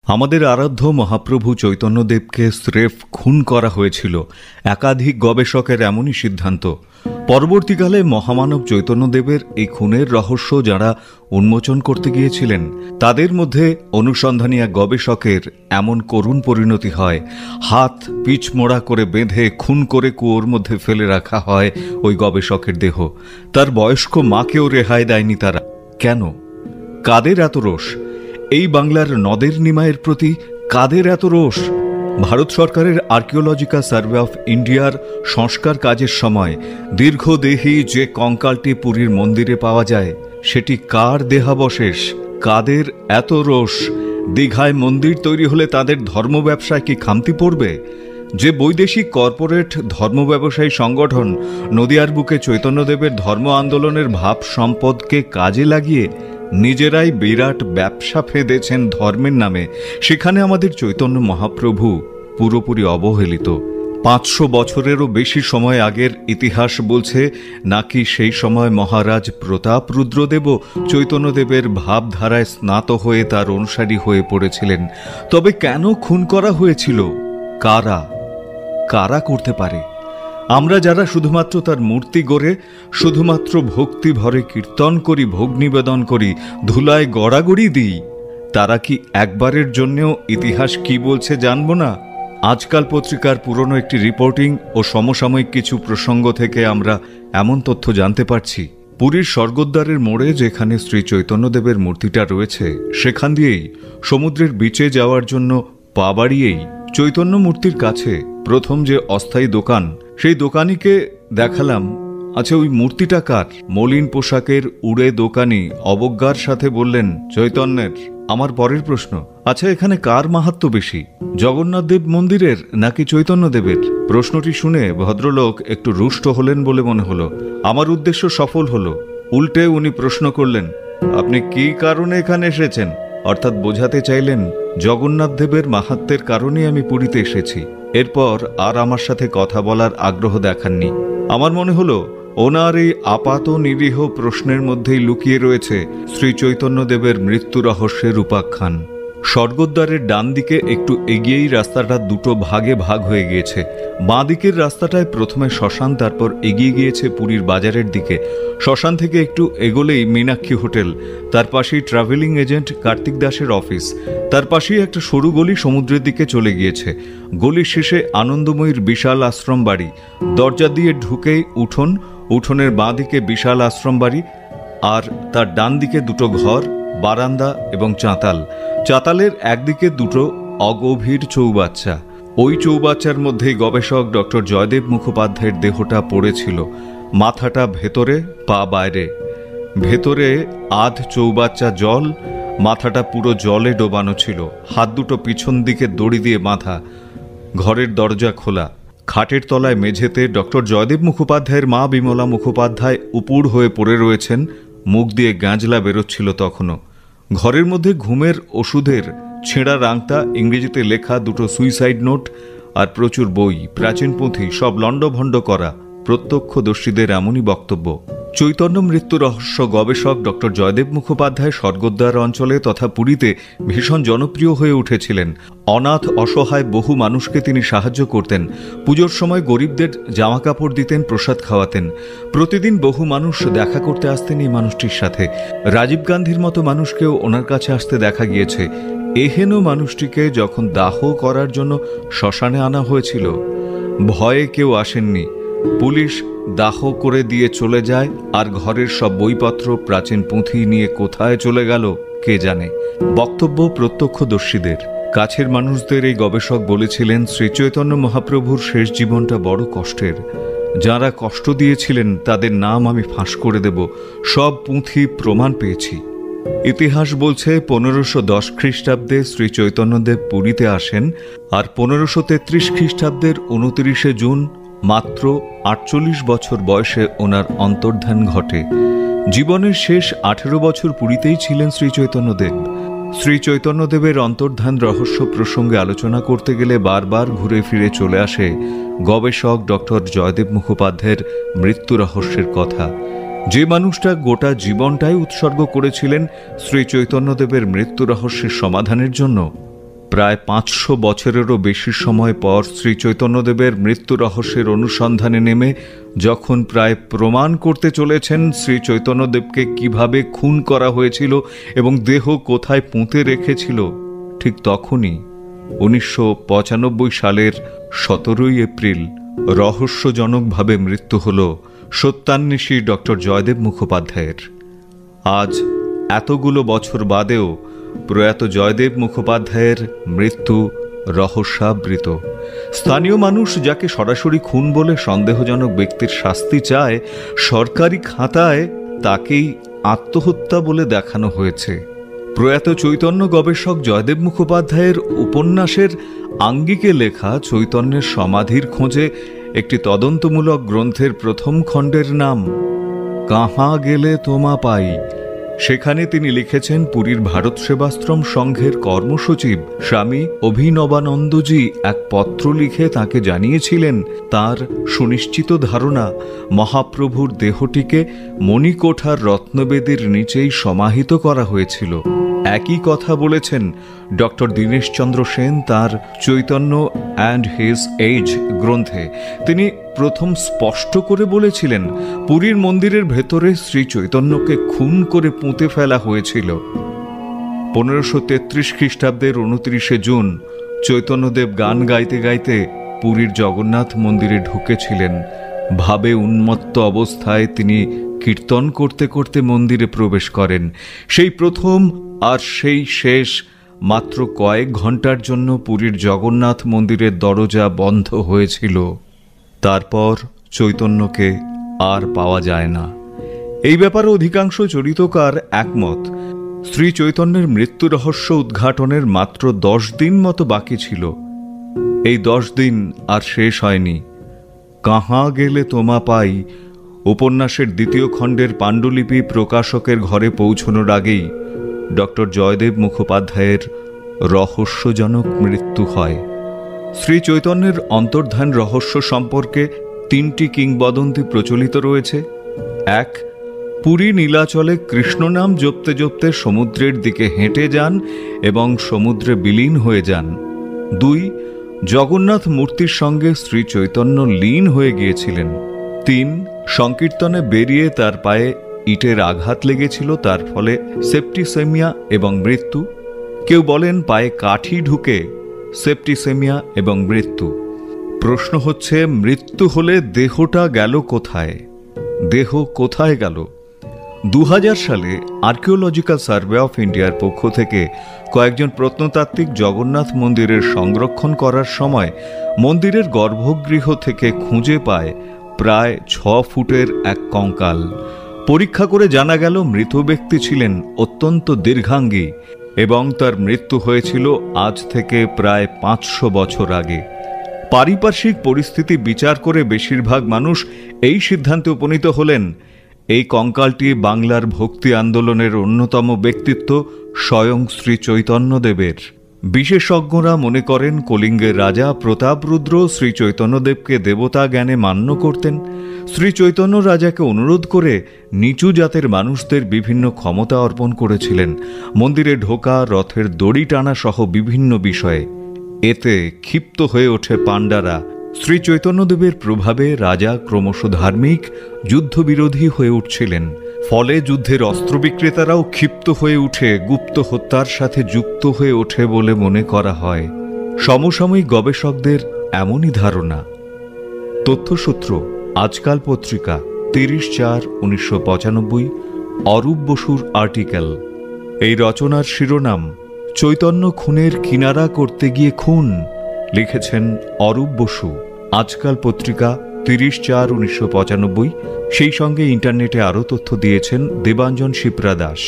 আমাদের আরাধ্য মহাপ্রভু চৈতন্যদেবকে স্রেফ খুন করা হয়েছিল একাধিক গবেষকের এমনই সিদ্ধান্ত। পরবর্তীকালে মহামানব চৈতন্যদেবের এই খুনের রহস্য যাঁরা উন্মোচন করতে গিয়েছিলেন তাদের মধ্যে অনুসন্ধানী এক গবেষকের এমন করুণ পরিণতি হয়, হাত পিছমোড়া করে বেঁধে খুন করে কুয়োর মধ্যে ফেলে রাখা হয় ওই গবেষকের দেহ। তার বয়স্ক মাকেও রেহাই দেয়নি তারা। কেন? কাদের এত রোষ? এই বাংলার নদের নিমাইয়ের প্রতি কাদের এত রোষ? ভারত সরকারের আর্কিওলজিক্যাল সার্ভে অফ ইন্ডিয়ার সংস্কার কাজের সময় দীর্ঘদেহী যে কঙ্কালটি পুরীর মন্দিরে পাওয়া যায় সেটি কার দেহাবশেষ? কাদের এত রোষ? দীঘায় মন্দির তৈরি হলে তাদের ধর্ম ব্যবসায় কি খামতি পড়বে? যে বৈদেশিক কর্পোরেট ধর্ম ব্যবসায়ী সংগঠন নদিয়ার বুকে চৈতন্যদেবের ধর্ম আন্দোলনের ভাব সম্পদকে কাজে লাগিয়ে নিজেরাই বিরাট ব্যবসা ফেঁদেছেন ধর্মের নামে, সেখানে আমাদের চৈতন্য মহাপ্রভু পুরোপুরি অবহেলিত। 500 বছরেরও বেশি সময় আগের ইতিহাস বলছে নাকি সেই সময় মহারাজ প্রতাপ রুদ্রদেবও চৈতন্যদেবের ভাবধারায় স্নাত হয়ে তার অনুসারী হয়ে পড়েছিলেন। তবে কেন খুন করা হয়েছিল? কারা কারা করতে পারে? আমরা যারা শুধুমাত্র তার মূর্তি গড়ে শুধুমাত্র ভক্তি ভরে কীর্তন করি, ভোগ নিবেদন করি, ধুলায় গড়াগড়ি দিই, তারা কি একবারের জন্যেও ইতিহাস কি বলছে জানব না? আজকাল পত্রিকার পুরনো একটি রিপোর্টিং ও সমসাময়িক কিছু প্রসঙ্গ থেকে আমরা এমন তথ্য জানতে পারছি। পুরীর স্বর্গদ্বারের মোড়ে যেখানে শ্রী চৈতন্যদেবের মূর্তিটা রয়েছে সেখান দিয়েই সমুদ্রের বিচে যাওয়ার জন্য পা বাড়িয়েই চৈতন্য মূর্তির কাছে প্রথম যে অস্থায়ী দোকান, সেই দোকানিকে দেখালাম, আচ্ছা ওই মূর্তিটা কার? মলিন পোশাকের উড়ে দোকানি অবজ্ঞার সাথে বললেন, চৈতন্যের। আমার পরের প্রশ্ন, আচ্ছা এখানে কার মাহাত্ম্য বেশি, জগন্নাথ দেব মন্দিরের নাকি চৈতন্যদেবের? প্রশ্নটি শুনে ভদ্রলোক একটু রুষ্ট হলেন বলে মনে হলো। আমার উদ্দেশ্য সফল হলো। উল্টে উনি প্রশ্ন করলেন, আপনি কি কারণে এখানে এসেছেন? অর্থাৎ বোঝাতে চাইলেন জগন্নাথ দেবের মাহাত্ম্যের কারণে আমি পুরীতে এসেছি। এরপর আর আমার সাথে কথা বলার আগ্রহ দেখাননি। আমার মনে হলো ওনার এই আপাত নিরীহ প্রশ্নের মধ্যেই লুকিয়ে রয়েছে শ্রী চৈতন্যদেবের মৃত্যু রহস্যের উপাখ্যান। স্বর্গদ্বারের ডান দিকে একটু এগিয়েই রাস্তাটা দুটো ভাগে ভাগ হয়ে গিয়েছে। বাঁ দিকের রাস্তাটায় প্রথমে শ্মশান, তারপর এগিয়ে গিয়েছে পুরীর বাজারের দিকে। শ্মশান থেকে একটু এগোলেই মীনাক্ষী হোটেল, তার পাশেই ট্রাভেলিং এজেন্ট কার্তিক দাসের অফিস, তার পাশেই একটা সরু গলি সমুদ্রের দিকে চলে গিয়েছে। গলির শেষে আনন্দময়ীর বিশাল আশ্রম বাড়ি, দরজা দিয়ে ঢুকেই উঠোন, উঠোনের বাঁ দিকে বিশাল আশ্রম বাড়ি, আর তার ডান দিকে দুটো ঘর, বারান্দা এবং চাতাল। চাতালের একদিকে দুটো অগভীর চৌবাচ্চা। ওই চৌবাচ্চার মধ্যেই গবেষক ডক্টর জয়দেব মুখোপাধ্যায়ের দেহটা পড়েছিল, মাথাটা ভেতরে, পা বাইরে। ভেতরে আধ চৌবাচ্চা জল, মাথাটা পুরো জলে ডোবানো ছিল, হাত দুটো পিছন দিকে দড়ি দিয়ে বাঁধা। ঘরের দরজা খোলা। খাটের তলায় মেঝেতে ডক্টর জয়দেব মুখোপাধ্যায়ের মা বিমলা মুখোপাধ্যায় উপুড় হয়ে পড়ে রয়েছেন, মুখ দিয়ে গাঁজলা বেরোচ্ছিল তখনও। ঘরের মধ্যে ঘুমের ওষুধের ছেঁড়া রাংতা, ইংরেজিতে লেখা দুটো সুইসাইড নোট আর প্রচুর বই, প্রাচীন পুঁথি, সব লণ্ডভণ্ড করা। প্রত্যক্ষদর্শীদের এমনই বক্তব্য। চৈতন্য মৃত্যু রহস্য গবেষক ডক্টর জয়দেব মুখোপাধ্যায় স্বর্গদ্বার অঞ্চলে তথা পুরীতে ভীষণ জনপ্রিয় হয়ে উঠেছিলেন। অনাথ অসহায় বহু মানুষকে তিনি সাহায্য করতেন। পুজোর সময় গরিবদের জামা কাপড় দিতেন, প্রসাদ খাওয়াতেন। প্রতিদিন বহু মানুষ দেখা করতে আসতেন এই মানুষটির সাথে। রাজীব গান্ধীর মতো মানুষকেও ওনার কাছে আসতে দেখা গিয়েছে। এহেন মানুষটিকে যখন দাহ করার জন্য শ্মশানে আনা হয়েছিল, ভয়ে কেউ আসেননি। পুলিশ দাহ করে দিয়ে চলে যায়, আর ঘরের সব বইপত্র, প্রাচীন পুঁথি নিয়ে কোথায় চলে গেল কে জানে। বক্তব্য প্রত্যক্ষদর্শীদের। কাছের মানুষদের এই গবেষক বলেছিলেন, শ্রীচৈতন্য মহাপ্রভুর শেষ জীবনটা বড় কষ্টের। যারা কষ্ট দিয়েছিলেন তাদের নাম আমি ফাঁস করে দেব। সব পুঁথি প্রমাণ পেয়েছি। ইতিহাস বলছে 1510 খ্রিস্টাব্দে শ্রী চৈতন্যদেব পুরীতে আসেন, আর 1533 খ্রিস্টাব্দের 29 জুন মাত্র 48 বছর বয়সে ওনার অন্তর্ধান ঘটে। জীবনের শেষ 18 বছর পুরীতেই ছিলেন শ্রী চৈতন্যদেব। শ্রী চৈতন্যদেবের অন্তর্ধান রহস্য প্রসঙ্গে আলোচনা করতে গেলে বারবার ঘুরে ফিরে চলে আসে গবেষক ডক্টর জয়দেব মুখোপাধ্যায়ের মৃত্যু রহস্যের কথা। যে মানুষটা গোটা জীবনটাই উৎসর্গ করেছিলেন শ্রী চৈতন্যদেবের মৃত্যু রহস্যের সমাধানের জন্য, প্রায় 500 বছরেরও বেশি সময় পর শ্রী চৈতন্যদেবের মৃত্যু রহস্যের অনুসন্ধানে নেমে যখন প্রায় প্রমাণ করতে চলেছেন শ্রী চৈতন্যদেবকে কিভাবে খুন করা হয়েছিল এবং দেহ কোথায় পুঁতে রেখেছিল, ঠিক তখনই 1995 সালের 17 এপ্রিল রহস্যজনকভাবে মৃত্যু হল সত্যান্বেষী ডক্টর জয়দেব মুখোপাধ্যায়ের। আজ এতগুলো বছর বাদেও প্রয়াত জয়দেব মুখোপাধ্যায়ের মৃত্যু রহস্যাবৃত। স্থানীয় মানুষ যাকে সরাসরি খুন বলে সন্দেহজনক ব্যক্তির শাস্তি চায়, সরকারি খাতায় তাকেই আত্মহত্যা বলে দেখানো হয়েছে। প্রয়াত চৈতন্য গবেষক জয়দেব মুখোপাধ্যায়ের উপন্যাসের আঙ্গিকে লেখা চৈতন্যের সমাধির খোঁজে একটি তদন্তমূলক গ্রন্থের প্রথম খণ্ডের নাম কাহা গেলে তোমা পাই। সেখানে তিনি লিখেছেন, পুরীর ভারত সেবাশ্রম সংঘের কর্মসচিব স্বামী অভিনবানন্দজি এক পত্র লিখে তাকে জানিয়েছিলেন তার সুনিশ্চিত ধারণা মহাপ্রভুর দেহটিকে মণিকোঠার রত্নবেদীর নিচেই সমাহিত করা হয়েছিল। একই কথা বলেছেন ডক্টর দীনেশচন্দ্র সেন তার চৈতন্য অ্যান্ড হিজ এজ গ্রন্থে। তিনি প্রথম স্পষ্ট করে বলেছিলেন পুরীর মন্দিরের ভেতরে শ্রী চৈতন্যকে খুন করে পুঁতে ফেলা হয়েছিল। 1533 খ্রিস্টাব্দের 29 জুন চৈতন্যদেব গান গাইতে গাইতে পুরীর জগন্নাথ মন্দিরে ঢুকেছিলেন। ভাবে উন্মত্ত অবস্থায় তিনি কীর্তন করতে করতে মন্দিরে প্রবেশ করেন। সেই প্রথম আর সেই শেষ, মাত্র কয়েক ঘন্টার জন্য পুরীর জগন্নাথ মন্দিরের দরজা বন্ধ হয়েছিল। তারপর চৈতন্যকে আর পাওয়া যায় না। এই ব্যাপারে অধিকাংশ চরিতকার একমত। শ্রী চৈতন্যের মৃত্যু রহস্য উদ্ঘাটনের মাত্র 10 দিন মতো বাকি ছিল। এই 10 দিন আর শেষ হয়নি। কাহা গেলে তোমা পাই উপন্যাসের দ্বিতীয় খণ্ডের পাণ্ডুলিপি প্রকাশকের ঘরে পৌঁছনোর আগেই ডক্টর জয়দেব মুখোপাধ্যায়ের রহস্যজনক মৃত্যু হয়। শ্রী চৈতন্যের অন্তর্ধান রহস্য সম্পর্কে 3টি কিংবদন্তি প্রচলিত রয়েছে। 1, পুরী নীলাচলে কৃষ্ণ নাম জপতে জপতে সমুদ্রের দিকে হেঁটে যান এবং সমুদ্রে বিলীন হয়ে যান। 2, জগন্নাথ মূর্তির সঙ্গে শ্রী চৈতন্য লীন হয়ে গিয়েছিলেন। 3, সংকীর্তনে বেরিয়ে তার পায়ে ইটের আঘাত লেগেছিল, তার ফলে সেপ্টিসেমিয়া এবং মৃত্যু। কেউ বলেন পায়ে কাঠি ঢুকে সেপ্টিসেমিয়া এবং মৃত্যু। প্রশ্ন হচ্ছে, মৃত্যু হলে দেহটা গেল কোথায়? দেহ কোথায় গেল? 2000 সালে আর্কিওলজিক্যাল সার্ভে অফ ইন্ডিয়ার পক্ষ থেকে কয়েকজন প্রত্নতাত্ত্বিক জগন্নাথ মন্দিরের সংরক্ষণ করার সময় মন্দিরের গর্ভগৃহ থেকে খুঁজে পায় প্রায় 6 ফুটের এক কঙ্কাল। পরীক্ষা করে জানা গেল মৃত ব্যক্তি ছিলেন অত্যন্ত দীর্ঘাঙ্গী এবং তার মৃত্যু হয়েছিল আজ থেকে প্রায় 500 বছর আগে। পারিপার্শ্বিক পরিস্থিতি বিচার করে বেশিরভাগ মানুষ এই সিদ্ধান্তে উপনীত হলেন এই কঙ্কালটি বাংলার ভক্তি আন্দোলনের অন্যতম ব্যক্তিত্ব স্বয়ং শ্রী চৈতন্যদেবের। বিশেষজ্ঞরা মনে করেন কলিঙ্গের রাজা প্রতাপরুদ্র শ্রী চৈতন্যদেবকে দেবতা জ্ঞানে মান্য করতেন। শ্রী চৈতন্য রাজাকে অনুরোধ করে নিচু জাতের মানুষদের বিভিন্ন ক্ষমতা অর্পণ করেছিলেন, মন্দিরে ঢোকা, রথের দড়ি টানা সহ বিভিন্ন বিষয়ে। এতে ক্ষিপ্ত হয়ে ওঠে পাণ্ডারা। শ্রী চৈতন্যদেবের প্রভাবে রাজা ক্রমশ ধার্মিক, যুদ্ধবিরোধী হয়ে উঠছিলেন। ফলে যুদ্ধের অস্ত্র বিক্রেতারাও ক্ষিপ্ত হয়ে উঠে গুপ্ত হত্যার সাথে যুক্ত হয়ে ওঠে বলে মনে করা হয়। সমসাময়িক গবেষকদের এমনই ধারণা। তথ্যসূত্র আজকাল পত্রিকা, 30/4/1995, অরূপ বসুর আর্টিকেল। এই রচনার শিরোনাম চৈতন্য খুনের কিনারা করতে গিয়ে খুন। লিখেছেন অরূপ বসু। আজকাল পত্রিকা, 30/4/1995। সেই সঙ্গে ইন্টারনেটে আরও তথ্য দিয়েছেন দেবাঞ্জন শিপ্রা দাস।